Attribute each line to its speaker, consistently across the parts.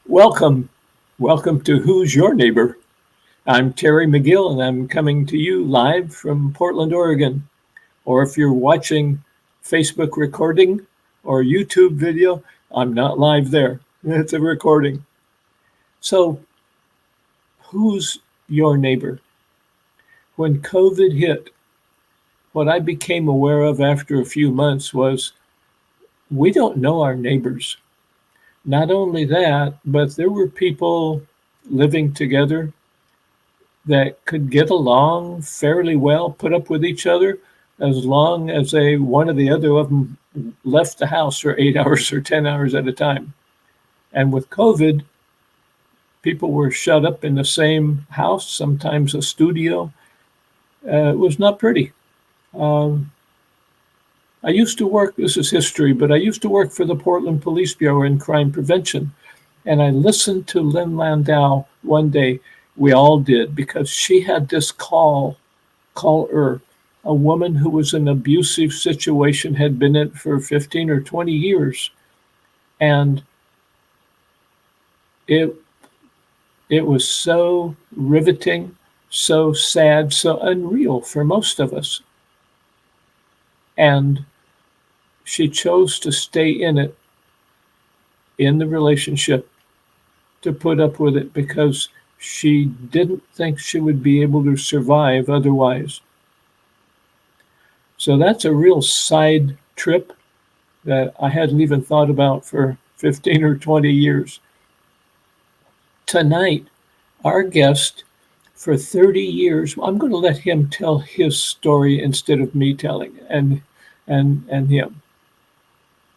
Speaker 1: Welcome. Welcome to Who's Your Neighbor? I'm Terry McGill and I'm coming to you live from Portland, Oregon. Or if you're watching Facebook recording or YouTube video, I'm not live there. It's a recording. So, who's your neighbor? When COVID hit, what I became aware of after a few months was we don't know our neighbors. Not only that, but there were people living together that could get along fairly well, put up with each other, as long as one or the other of them left the house for 8 hours or 10 hours at a time. And with COVID, people were shut up in the same house, sometimes a studio. It was not pretty. Um, I used to work, this is history, but I used to work for the Portland Police Bureau in crime prevention. And I listened to Lynn Landau one day. We all did, because she had this caller, a woman who was in an abusive situation, had been in it for 15 or 20 years. And it it was so riveting, so sad, so unreal for most of us. And she chose to stay in it, in the relationship, to put up with it because she didn't think she would be able to survive otherwise. So that's a real side trip that I hadn't even thought about for 15 or 20 years. Tonight, our guest for 30 years, I'm going to let him tell his story instead of me telling and him.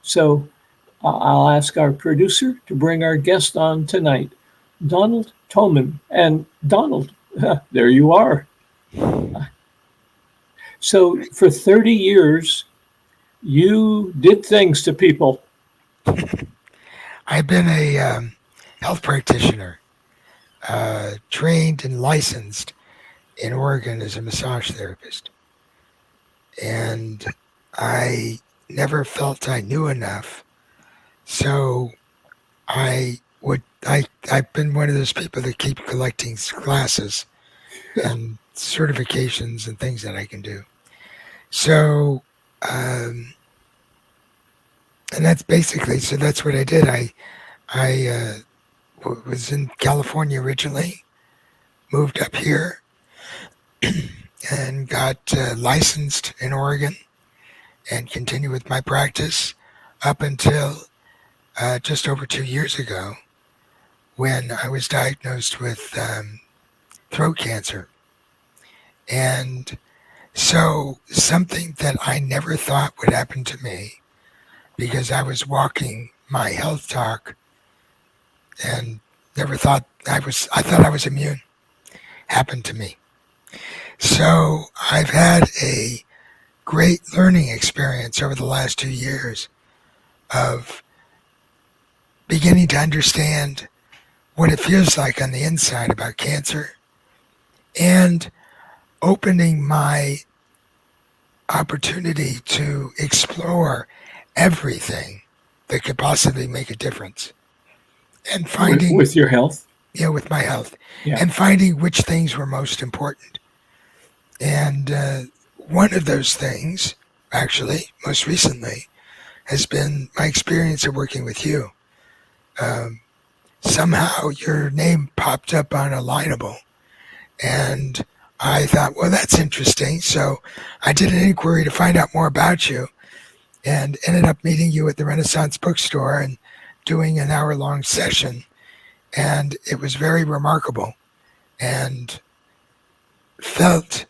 Speaker 1: So I'll ask our producer to bring our guest on tonight, Donald Toman. And Donald, there you are. So for 30 years, you did things to people.
Speaker 2: I've been a health practitioner, trained and licensed in Oregon as a massage therapist. And I never felt I knew enough. So I've been one of those people that keep collecting classes and certifications and things that I can do. So, and that's what I did. I was in California originally, moved up here, and got licensed in Oregon and continued with my practice up until just over 2 years ago when I was diagnosed with throat cancer. And so something that I never thought would happen to me because I was walking my health talk and never thought I thought I was immune, happened to me. So I've had a great learning experience over the last 2 years of beginning to understand what it feels like on the inside about cancer and opening my opportunity to explore everything that could possibly make a difference and finding,
Speaker 1: With your health?
Speaker 2: with my health,
Speaker 1: Yeah.
Speaker 2: and finding which things were most important. And one of those things, actually, most recently, has been my experience of working with you. Um, Somehow your name popped up on Alignable, and I thought, well, that's interesting. So I did an inquiry to find out more about you and ended up meeting you at the Renaissance bookstore and doing an hour-long session. And it was very remarkable and felt,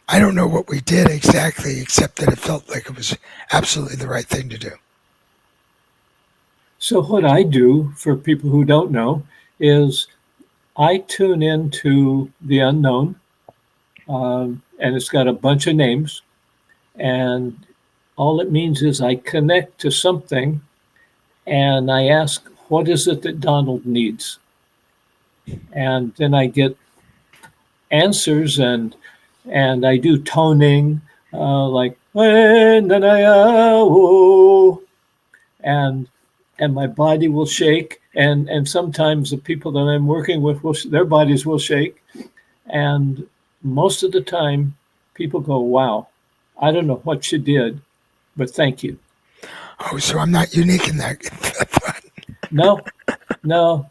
Speaker 2: I don't know what we did exactly, except that it felt like it was absolutely the right thing to do.
Speaker 1: So what I do for people who don't know is I tune into the unknown, and it's got a bunch of names, and all it means is I connect to something and I ask, what is it that Donald needs? And then I get answers, and I do toning, like and and my body will shake, and sometimes the people that I'm working with their bodies will shake, and most of the time people go, "Wow, I don't know what you did, but thank you."
Speaker 2: Oh, so I'm not unique in that.
Speaker 1: No, no,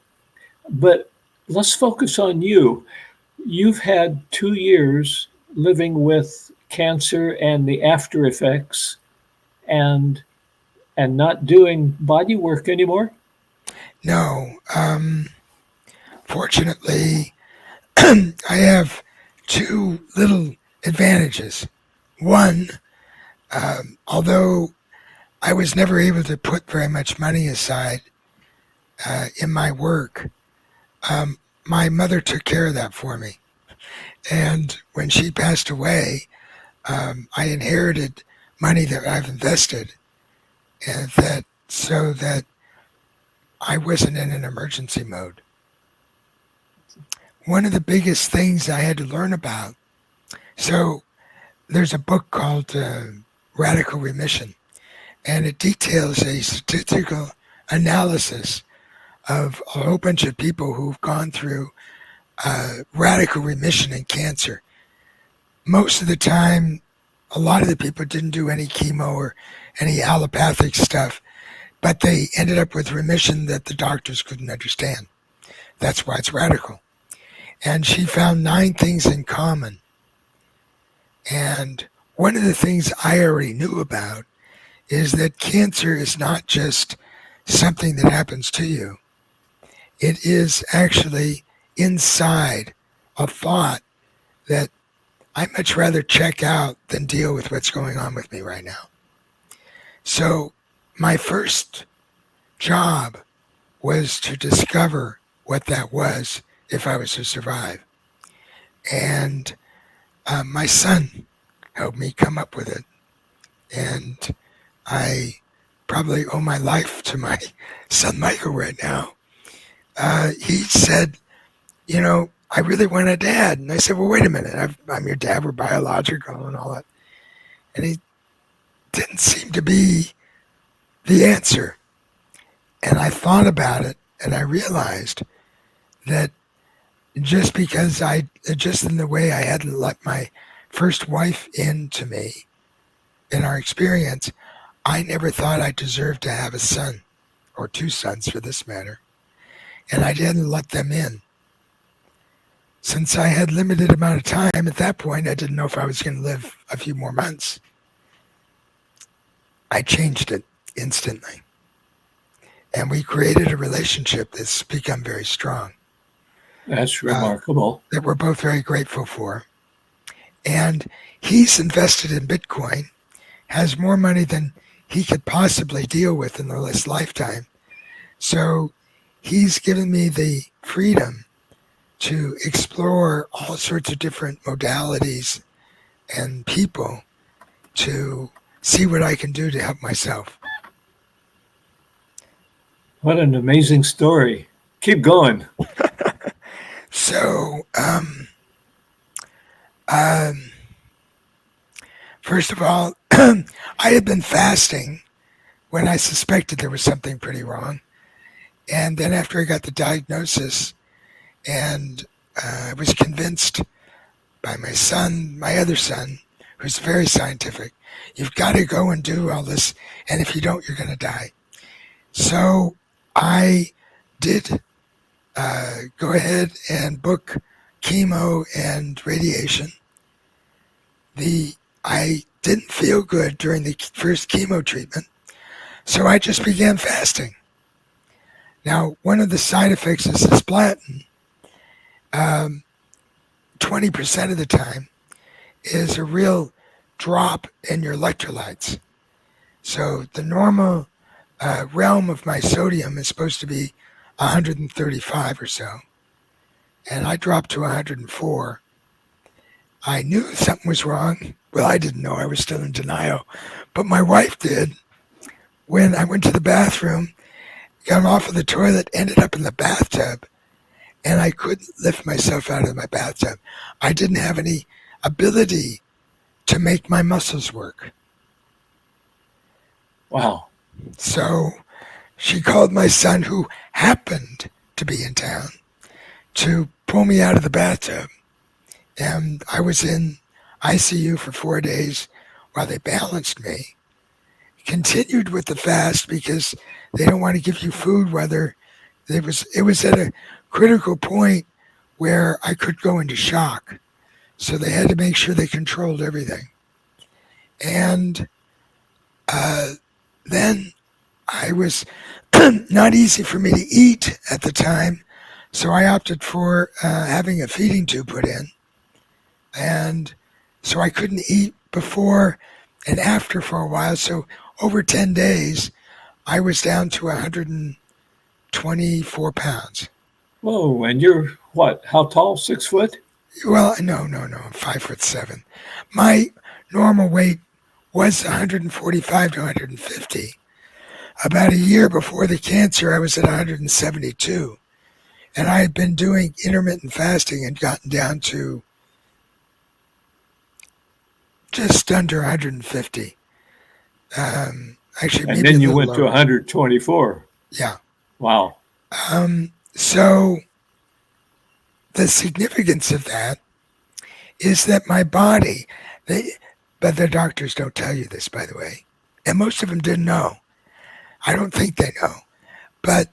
Speaker 1: but let's focus on you. You've had 2 years living with cancer and the after effects, and not doing body work anymore.
Speaker 2: No, fortunately, I have two little advantages. One, although I was never able to put very much money aside in my work, my mother took care of that for me. And when she passed away, I inherited money that I've invested, and that so that I wasn't in an emergency mode. One of the biggest things I had to learn about. So there's a book called Radical Remission, and it details a statistical analysis of a whole bunch of people who've gone through radical remission in cancer. Most of the time, a lot of the people didn't do any chemo or any allopathic stuff, but they ended up with remission that the doctors couldn't understand. That's why it's radical. And she found 9 things in common. And one of the things I already knew about is that cancer is not just something that happens to you. It is actually inside a thought that I'd much rather check out than deal with what's going on with me right now. So my first job was to discover what that was if I was to survive. And my son helped me come up with it. And I probably owe my life to my son Michael right now. He said, I really want a dad. And I said, well, wait a minute. I'm your dad. We're biological and all that. And he didn't seem to be the answer. And I thought about it, and I realized that just because just in the way I hadn't let my first wife into me, in our experience, I never thought I deserved to have a son, or 2 sons for this matter. And I didn't let them in. Since I had limited amount of time at that point, I didn't know if I was going to live a few more months. I changed it instantly. And we created a relationship that's become very strong.
Speaker 1: That's remarkable.
Speaker 2: That we're both very grateful for. And he's invested in Bitcoin, has more money than he could possibly deal with in his lifetime. So he's given me the freedom to explore all sorts of different modalities and people to see what I can do to help myself.
Speaker 1: What an amazing story. Keep going.
Speaker 2: So, first of all, I had been fasting when I suspected there was something pretty wrong. And then after I got the diagnosis, and I was convinced by my other son, who's very scientific, you've got to go and do all this, and if you don't, you're going to die. So I did go ahead and book chemo and radiation. I didn't feel good during the first chemo treatment, so I just began fasting. Now, one of the side effects of cisplatin, 20% of the time, is a real drop in your electrolytes. So the normal realm of my sodium is supposed to be 135 or so, and I dropped to 104. I knew something was wrong. Well, I didn't know. I was still in denial, but my wife did. When I went to the bathroom, got off of the toilet, ended up in the bathtub, and I couldn't lift myself out of my bathtub. I didn't have any ability to make my muscles work.
Speaker 1: Wow.
Speaker 2: So she called my son, who happened to be in town, to pull me out of the bathtub. And I was in ICU for 4 days while they balanced me. Continued with the fast because they don't want to give you food whether it was at a critical point where I could go into shock. So they had to make sure they controlled everything. And then I was not easy for me to eat at the time, so I opted for having a feeding tube put in. And so I couldn't eat before and after for a while. So over 10 days, I was down to 124 pounds.
Speaker 1: Whoa, and you're what? How tall? 6 foot?
Speaker 2: Well, no, I'm 5'7". My normal weight was 145 to 150. About a year before the cancer, I was at 172. And I had been doing intermittent fasting and gotten down to just under 150. Actually,
Speaker 1: And
Speaker 2: maybe
Speaker 1: then
Speaker 2: a
Speaker 1: you
Speaker 2: little
Speaker 1: went to
Speaker 2: lower.
Speaker 1: 124.
Speaker 2: Yeah.
Speaker 1: Wow.
Speaker 2: So the significance of that is that my body, but the doctors don't tell you this, by the way, and most of them didn't know. I don't think they know. But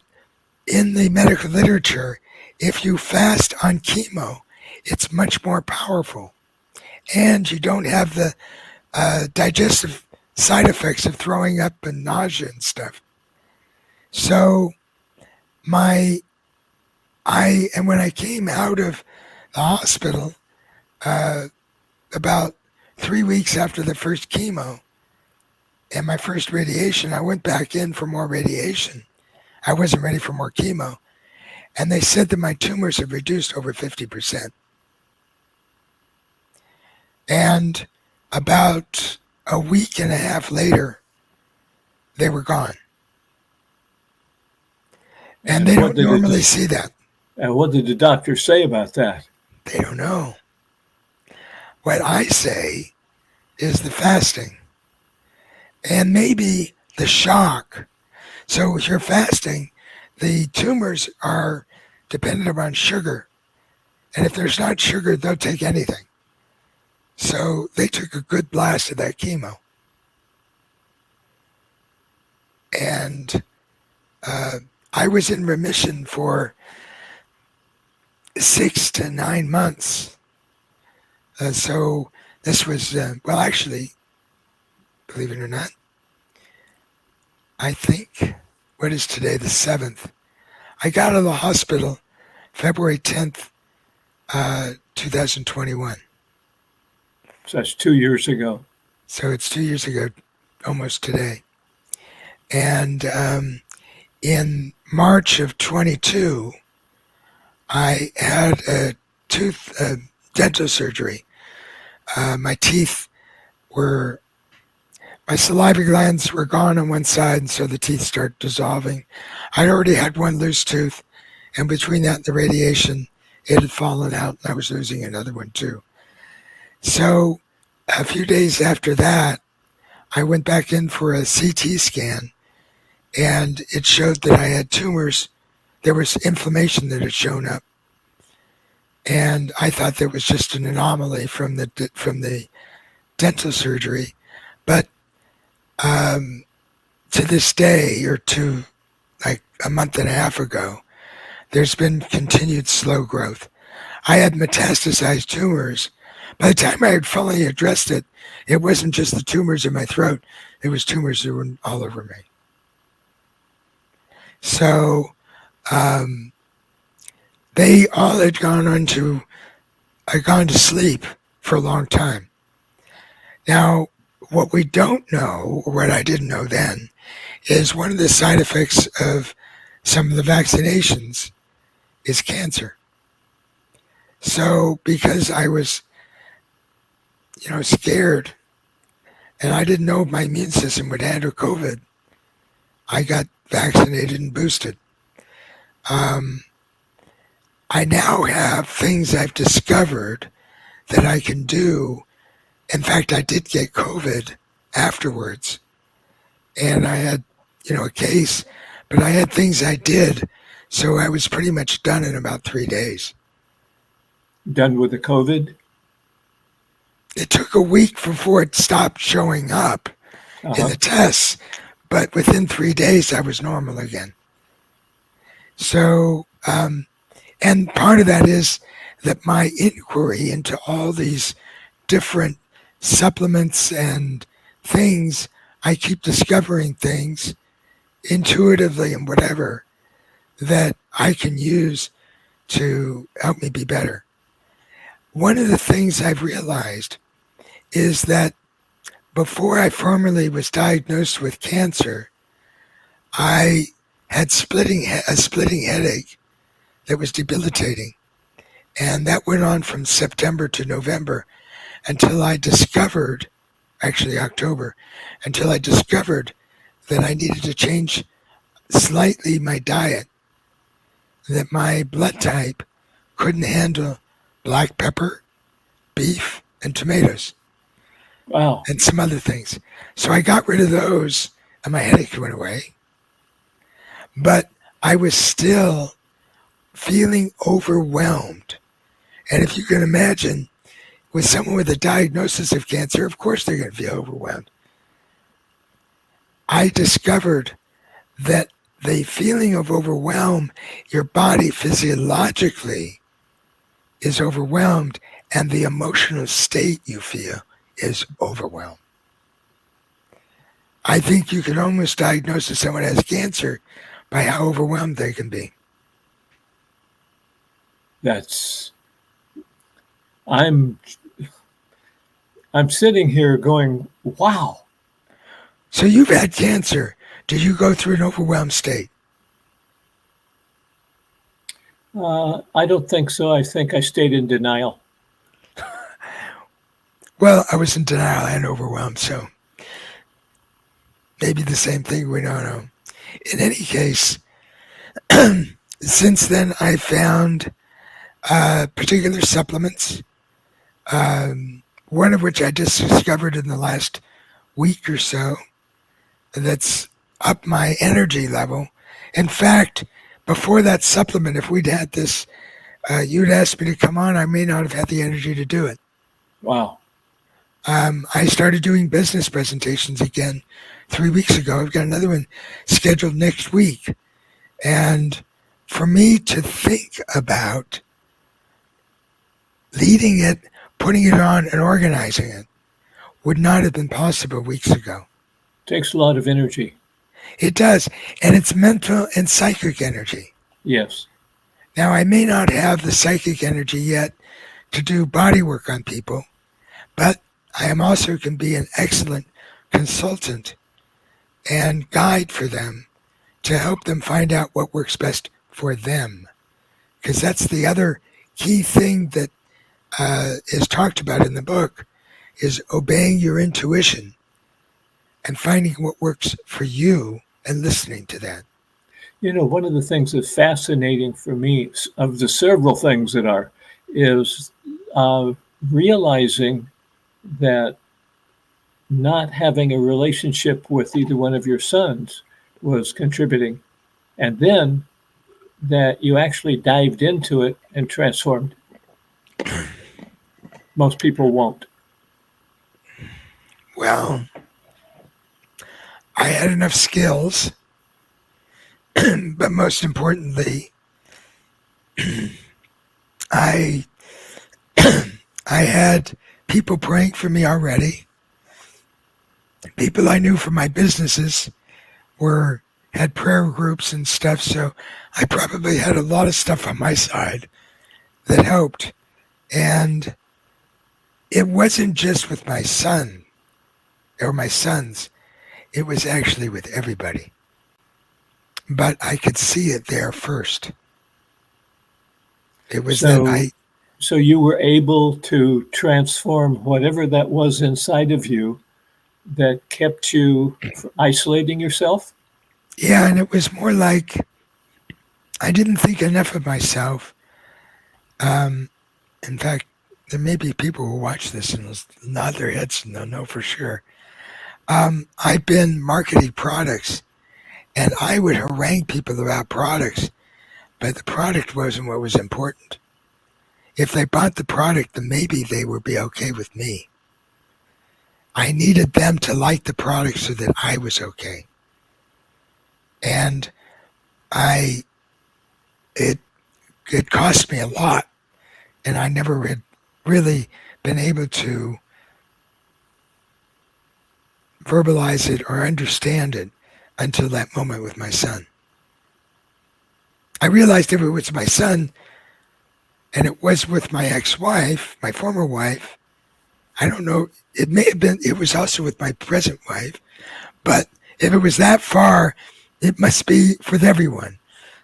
Speaker 2: in the medical literature, if you fast on chemo, it's much more powerful. And you don't have the digestive side effects of throwing up and nausea and stuff. So when I came out of the hospital, about 3 weeks after the first chemo and my first radiation, I went back in for more radiation. I wasn't ready for more chemo. And they said that my tumors had reduced over 50%. And about a week and a half later, they were gone. And they don't normally see that.
Speaker 1: And what did the doctor say about that?
Speaker 2: They don't know. What I say is the fasting and maybe the shock. So if you're fasting, the tumors are dependent upon sugar. And if there's not sugar, they'll take anything. So they took a good blast of that chemo. And I was in remission for 6 to 9 months. So this was, well, actually, believe it or not, I think, what is today, the 7th? I got out of the hospital February 10th, 2021.
Speaker 1: So that's 2 years ago.
Speaker 2: So it's 2 years ago, almost today. And in March of 22, I had a dental surgery. My saliva glands were gone on one side, and so the teeth started dissolving. I'd already had one loose tooth, and between that and the radiation, it had fallen out, and I was losing another one too. So a few days after that, I went back in for a CT scan, and it showed that I had tumors. There was inflammation that had shown up. And I thought that was just an anomaly from the dental surgery. But to this day, or to like a month and a half ago, there's been continued slow growth. I had metastasized tumors. By the time I had fully addressed it, it wasn't just the tumors in my throat. It was tumors that were all over me. So they all had gone to sleep for a long time. Now, what we don't know, or what I didn't know then, is one of the side effects of some of the vaccinations is cancer. So because I was, scared, and I didn't know if my immune system would handle COVID, I got vaccinated and boosted. I now have things I've discovered that I can do. In fact, I did get COVID afterwards, and I had, a case, but I had things I did, so I was pretty much done in about 3 days.
Speaker 1: Done with the COVID?
Speaker 2: It took a week before it stopped showing up in the tests, but within 3 days I was normal again. So, and part of that is that my inquiry into all these different supplements and things, I keep discovering things intuitively and whatever that I can use to help me be better. One of the things I've realized is that before I formally was diagnosed with cancer, I had a splitting headache that was debilitating. And that went on from September to November until I discovered, actually October, until I discovered that I needed to change slightly my diet, that my blood type couldn't handle black pepper, beef, and tomatoes.
Speaker 1: Wow.
Speaker 2: And some other things. So I got rid of those and my headache went away. But I was still feeling overwhelmed. And if you can imagine, with someone with a diagnosis of cancer, of course they're going to feel overwhelmed. I discovered that the feeling of overwhelm, your body physiologically is overwhelmed, and the emotional state you feel is overwhelmed. I think you can almost diagnose that someone has cancer by how overwhelmed they can be.
Speaker 1: I'm sitting here going, wow.
Speaker 2: So you've had cancer. Did you go through an overwhelmed state?
Speaker 1: I don't think so. I think I stayed in denial.
Speaker 2: Well, I was in denial and overwhelmed, so maybe the same thing, we don't know. In any case, since then I found particular supplements, one of which I just discovered in the last week or so, that's up my energy level. In fact, before that supplement, if we'd had this, you'd asked me to come on, I may not have had the energy to do it.
Speaker 1: Wow.
Speaker 2: I started doing business presentations again 3 weeks ago. I've got another one scheduled next week. And for me to think about leading it, putting it on, and organizing it would not have been possible weeks ago.
Speaker 1: Takes a lot of energy.
Speaker 2: It does. And it's mental and psychic energy.
Speaker 1: Yes.
Speaker 2: Now, I may not have the psychic energy yet to do body work on people, but I am also can be an excellent consultant and guide for them to help them find out what works best for them. Because that's the other key thing that is talked about in the book, is obeying your intuition and finding what works for you and listening to that.
Speaker 1: You know, one of the things that's fascinating for me, of the several things that are, is realizing that not having a relationship with either one of your sons was contributing. And then that you actually dived into it and transformed. Most people won't.
Speaker 2: Well, I had enough skills, but most importantly, I had people praying for me already. People I knew from my businesses had prayer groups and stuff, so I probably had a lot of stuff on my side that helped. And it wasn't just with my son or my sons, it was actually with everybody. But I could see it there first. It was
Speaker 1: So you were able to transform whatever that was inside of you that kept you isolating yourself?
Speaker 2: Yeah, and it was more like I didn't think enough of myself. In fact, there may be people who watch this and will nod their heads and they'll know for sure. I've been marketing products, And I would harangue people about products, but the product wasn't what was important. If they bought the product, then maybe they would be okay with me. I needed them to like the product so that I was okay. And I it it cost me a lot, and I never had really been able to verbalize it or understand it until that moment with my son. I realized if it was my son and it was with my ex-wife, my former wife, I don't know, it may have been, it was also with my present wife, but if it was that far, it must be with everyone.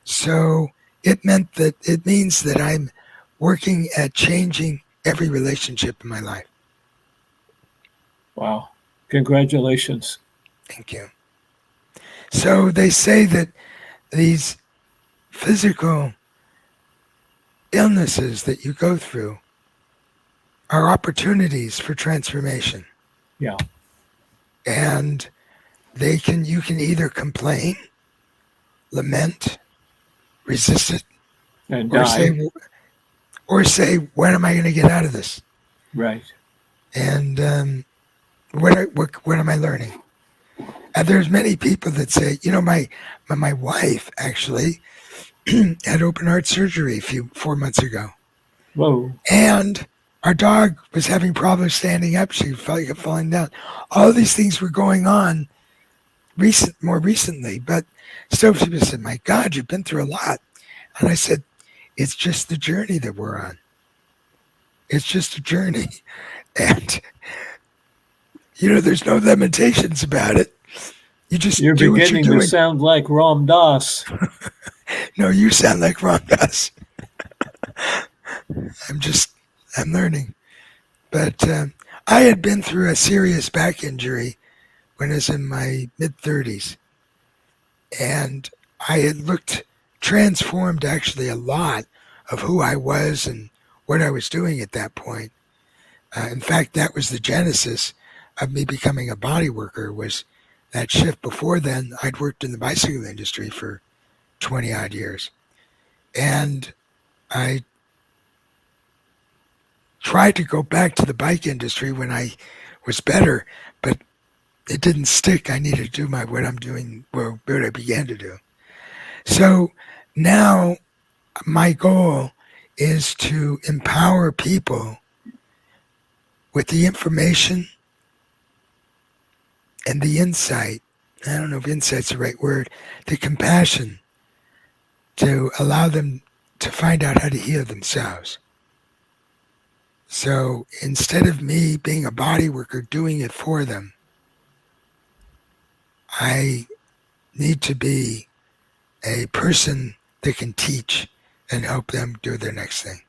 Speaker 2: So it means that I'm working at changing every relationship in my life.
Speaker 1: Wow. Congratulations.
Speaker 2: Thank you. So they say that these physical illnesses that you go through are opportunities for transformation.
Speaker 1: Yeah.
Speaker 2: And you can either complain, lament, resist it,
Speaker 1: And
Speaker 2: or
Speaker 1: die.
Speaker 2: say, when am I going to get out of this?
Speaker 1: Right.
Speaker 2: And what am I learning? And there's many people that say, my wife actually had open heart surgery 4 months ago.
Speaker 1: Whoa.
Speaker 2: And our dog was having problems standing up. She felt like falling down. All these things were going on more recently, but still she said, my God, you've been through a lot. And I said, it's just the journey that we're on. It's just a journey. And, there's no limitations about it. You just
Speaker 1: You're
Speaker 2: do what
Speaker 1: beginning
Speaker 2: you're doing.
Speaker 1: to sound like Ram Dass.
Speaker 2: No, you sound like Ram Dass. I'm learning. But I had been through a serious back injury when I was in my mid-30s. And I had looked transformed actually a lot of who I was and what I was doing at that point. In fact, that was the genesis of me becoming a body worker, was that shift. Before then, I'd worked in the bicycle industry for 20 odd years. And I tried to go back to the bike industry when I was better, but it didn't stick. I needed to do what I'm doing, what I began to do. So now my goal is to empower people with the information and the insight. I don't know if insight's the right word, the compassion to allow them to find out how to heal themselves. So instead of me being a body worker doing it for them, I need to be a person that can teach and help them do their next thing.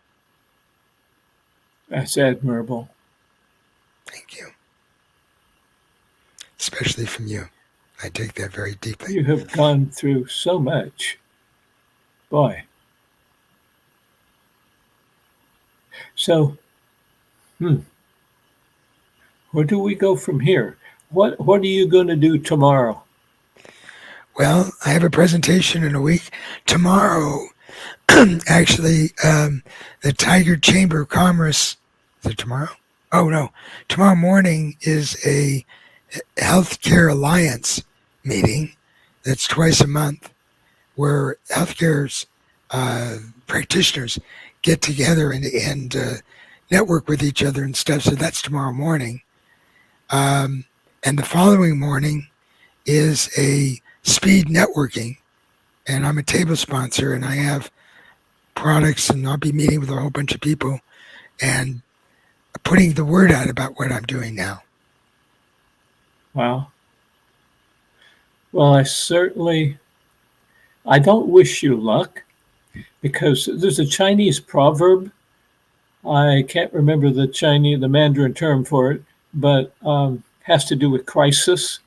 Speaker 1: That's admirable.
Speaker 2: Thank you. Especially from you. I take that very deeply.
Speaker 1: You have gone through so much. Boy. So, where do we go from here? What are you going to do tomorrow?
Speaker 2: Well, I have a presentation in a week. Tomorrow, actually, the Tiger Chamber of Commerce, is it tomorrow? Oh, no. Tomorrow morning is a Healthcare Alliance meeting that's twice a month where healthcare's practitioners get together and network with each other and stuff. So that's tomorrow morning. And the following morning is a speed networking, and I'm a table sponsor, and I have products, and I'll be meeting with a whole bunch of people and putting the word out about what I'm doing now.
Speaker 1: Wow. Well, I don't wish you luck, because there's a Chinese proverb. I can't remember the Mandarin term for it, but has to do with crisis.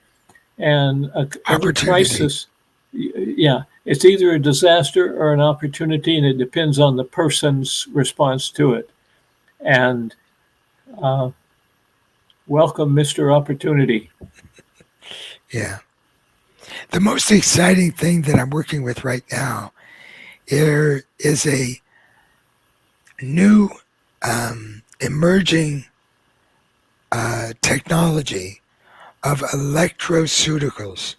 Speaker 1: And every crisis, yeah, it's either a disaster or an opportunity, and it depends on the person's response to it. And welcome, Mr. Opportunity.
Speaker 2: Yeah. The most exciting thing that I'm working with right now, there is a new emerging technology of electroceuticals.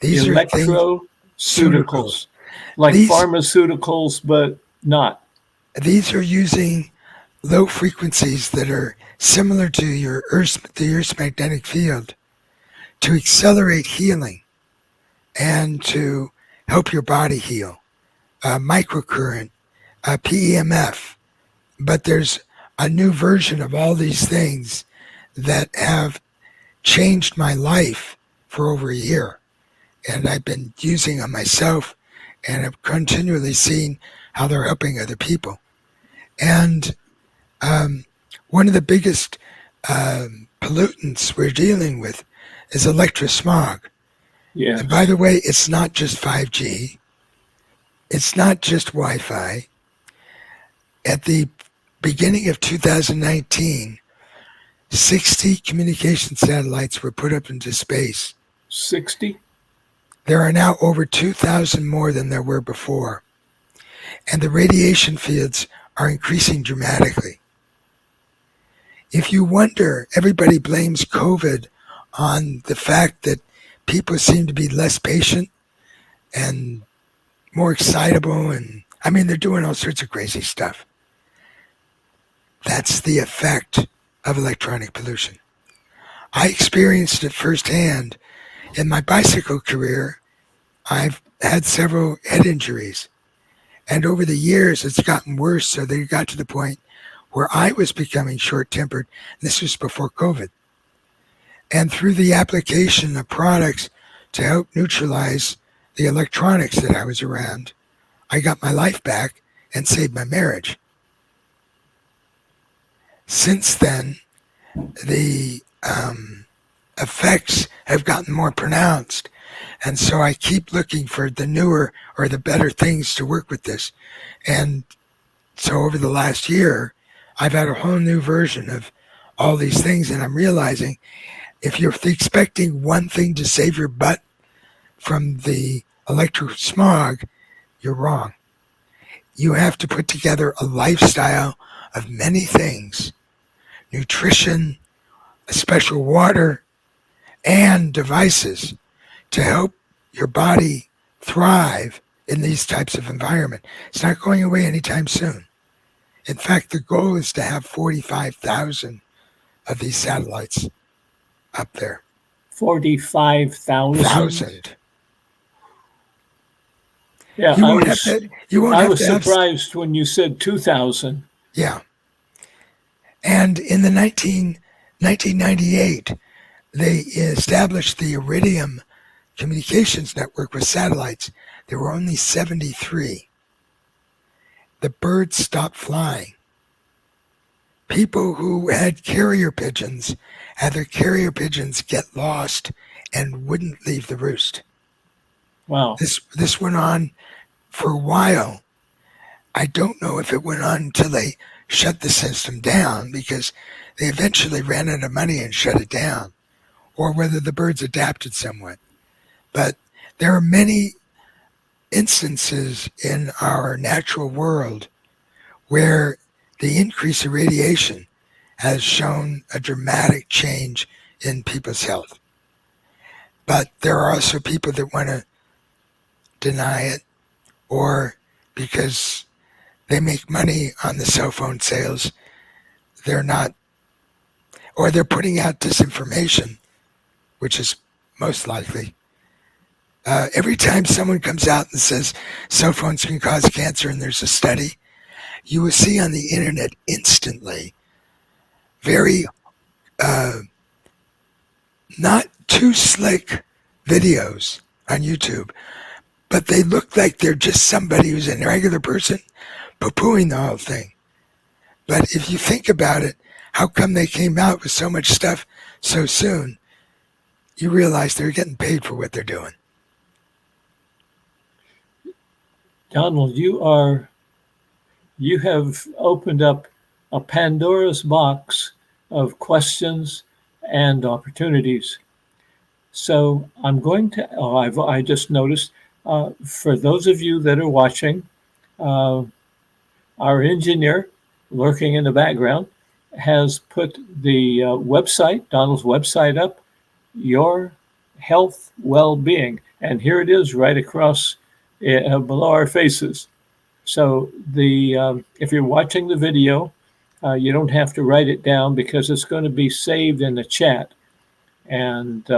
Speaker 2: These are things,
Speaker 1: Electroceuticals, like
Speaker 2: these
Speaker 1: pharmaceuticals, but not.
Speaker 2: these are using low frequencies that are similar to the Earth's magnetic field to accelerate healing and to help your body heal. Microcurrent, PEMF, but there's a new version of all these things that have changed my life for over a year. And I've been using them myself and have continually seen how they're helping other people. And one of the biggest pollutants we're dealing with is electrosmog.
Speaker 1: Yes.
Speaker 2: And by the way, it's not just 5G. It's not just Wi-Fi. At the beginning of 2019, 60 communication satellites were put up into space.
Speaker 1: 60?
Speaker 2: There are now over 2,000 more than there were before. And the radiation fields are increasing dramatically. If you wonder, everybody blames COVID on the fact that people seem to be less patient and more excitable. And I mean, they're doing all sorts of crazy stuff. That's the effect of electronic pollution. I experienced it firsthand. In my bicycle career, I've had several head injuries. And over the years, it's gotten worse. So they got to the point where I was becoming short-tempered. This was before COVID. And through the application of products to help neutralize the electronics that I was around, I got my life back and saved my marriage. Since then, the effects have gotten more pronounced. And so I keep looking for the newer or the better things to work with this. And so over the last year, I've had a whole new version of all these things. And I'm realizing if you're expecting one thing to save your butt from the electrosmog, you're wrong. You have to put together a lifestyle of many things: nutrition, special water, and devices to help your body thrive in these types of environment. It's not going away anytime soon. In fact, the goal is to have 45,000 of these satellites up there.
Speaker 1: 45,000? Yeah,
Speaker 2: You won't have to. You won't
Speaker 1: I
Speaker 2: have
Speaker 1: was
Speaker 2: to have.
Speaker 1: surprised when you said 2,000.
Speaker 2: Yeah. And in the 1998, they established the Iridium communications network with satellites. There were only 73. The birds stopped flying. People who had carrier pigeons had their carrier pigeons get lost and wouldn't leave the roost.
Speaker 1: Wow.
Speaker 2: This went on for a while. I don't know if it went on until they shut the system down, because they eventually ran out of money and shut it down, or whether the birds adapted somewhat. But there are many instances in our natural world where the increase of radiation has shown a dramatic change in people's health. But there are also people that want to deny it, or because they make money on the cell phone sales, they're not, or they're putting out disinformation, which is most likely. Every time someone comes out and says cell phones can cause cancer and there's a study, you will see on the internet instantly very not too slick videos on YouTube, but they look like they're just somebody who's a regular person poo-pooing the whole thing. But if you think about it, how come they came out with so much stuff so soon? You realize they're getting paid for what they're doing.
Speaker 1: Donald, you have opened up a Pandora's box of questions and opportunities. So I'm going to, I just noticed, for those of you that are watching, uh, our engineer lurking in the background has put the website, Donald's website up, Your Health Well-Being. And here it is right across below our faces. So if you're watching the video, you don't have to write it down because it's going to be saved in the chat. And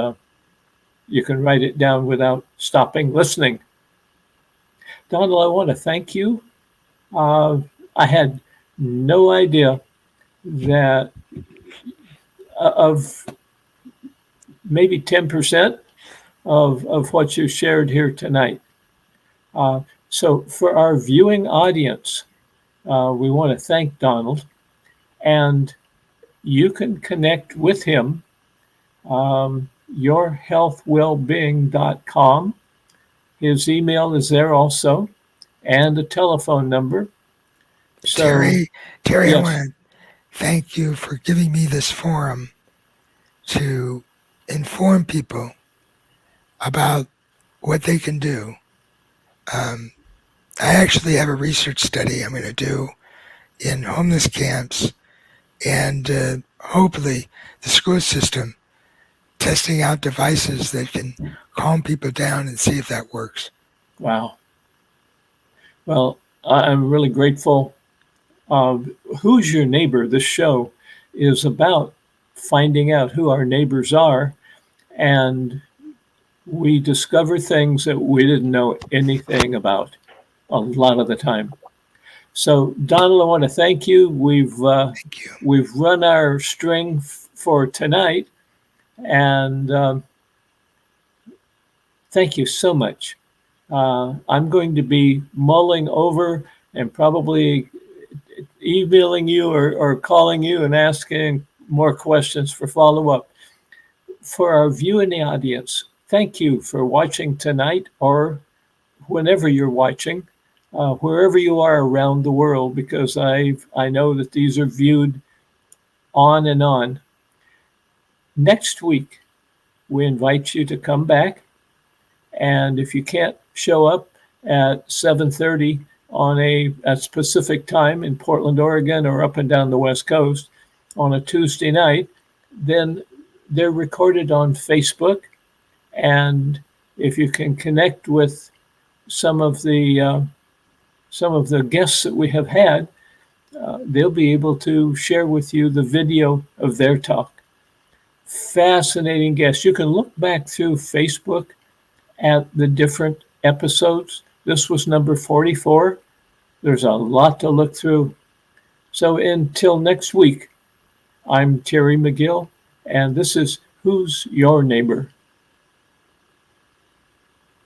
Speaker 1: you can write it down without stopping listening. Donald, I want to thank you. I had no idea that of maybe 10% of what you shared here tonight. So for our viewing audience, we want to thank Donald, and you can connect with him, yourhealthwellbeing.com. His email is there also, and a telephone number. So,
Speaker 2: Terry,
Speaker 1: yes.
Speaker 2: I want to thank you for giving me this forum to inform people about what they can do. I actually have a research study I'm going to do in homeless camps and hopefully the school system, testing out devices that can calm people down and see if that works.
Speaker 1: Wow. Well, I'm really grateful. Who's Your Neighbor? This show is about finding out who our neighbors are, and we discover things that we didn't know anything about a lot of the time. So, Donald, I want to thank you. We've run our string for tonight, and thank you so much. I'm going to be mulling over and probably emailing you or calling you and asking more questions for follow-up. For our viewing audience, thank you for watching tonight or whenever you're watching, wherever you are around the world, because I know that these are viewed on and on. Next week, we invite you to come back, and if you can't show up at 7:30 on a specific time in Portland, Oregon, or up and down the West Coast on a Tuesday night, then they're recorded on Facebook. And if you can connect with some of the guests that we have had, they'll be able to share with you the video of their talk. Fascinating guests. You can look back through Facebook at the different episodes. This was number 44. There's a lot to look through. So until next week, I'm Terry McGill, and this is Who's Your Neighbor?